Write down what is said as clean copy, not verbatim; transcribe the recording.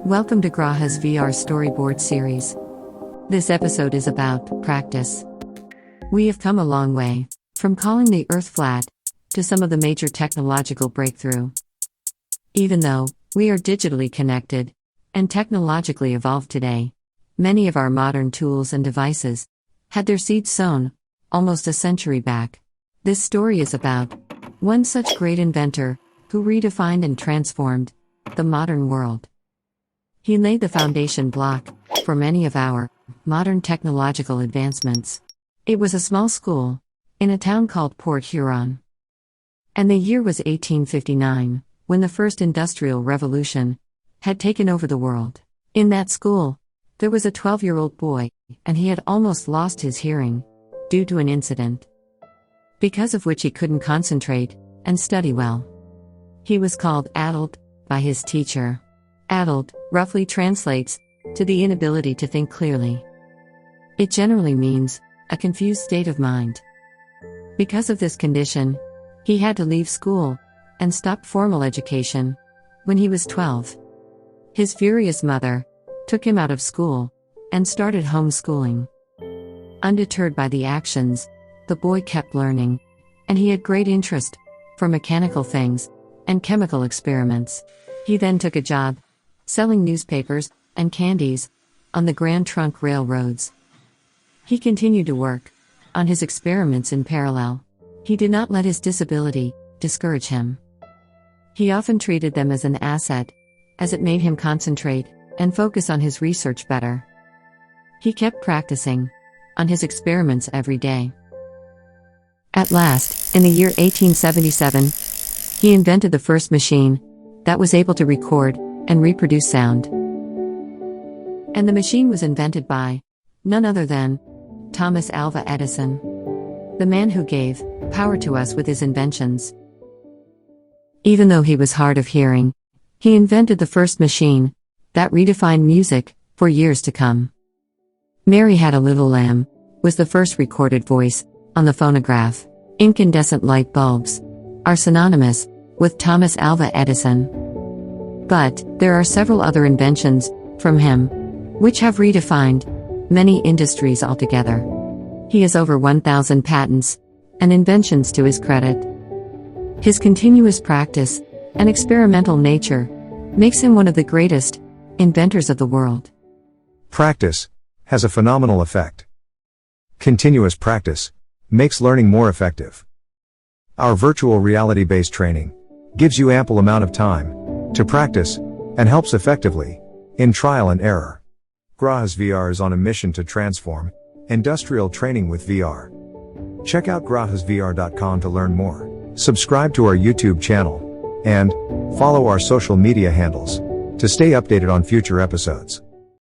Welcome to GRAHAs VR storyboard series. This episode is about practice. We have come a long way, from calling the Earth flat, to some of the major technological breakthrough. Even though we are digitally connected and technologically evolved today, many of our modern tools and devices had their seeds sown almost a century back. This story is about one such great inventor who redefined and transformed the modern world. He laid the foundation block for many of our modern technological advancements. It was a small school in a town called Port Huron. And the year was 1859, when the first industrial revolution had taken over the world. In that school, there was a 12-year-old boy, and he had almost lost his hearing due to an incident, because of which he couldn't concentrate and study well. He was called addled by his teacher. Addled roughly translates to the inability to think clearly. It generally means a confused state of mind. Because of this condition, he had to leave school and stop formal education when he was 12. His furious mother took him out of school and started homeschooling. Undeterred by the actions, the boy kept learning, and he had great interest for mechanical things and chemical experiments. He then took a job selling newspapers and candies on the Grand Trunk railroads. He continued to work on his experiments in parallel. He did not let his disability discourage him. He often treated them as an asset, as it made him concentrate and focus on his research better. He kept practicing on his experiments every day. At last, in the year 1877, he invented the first machine that was able to record and reproduce sound. And the machine was invented by none other than Thomas Alva Edison, the man who gave power to us with his inventions. Even though he was hard of hearing, he invented the first machine that redefined music for years to come. Mary Had a Little Lamb was the first recorded voice on the phonograph. Incandescent light bulbs are synonymous with Thomas Alva Edison. But there are several other inventions from him which have redefined many industries altogether. He has over 1,000 patents and inventions to his credit. His continuous practice and experimental nature makes him one of the greatest inventors of the world. Practice has a phenomenal effect. Continuous practice makes learning more effective. Our virtual reality-based training gives you ample amount of time to practice and helps effectively in trial and error. GRAHAs VR is on a mission to transform industrial training with VR. Check out grahasvr.com to learn more. Subscribe to our YouTube channel and follow our social media handles to stay updated on future episodes.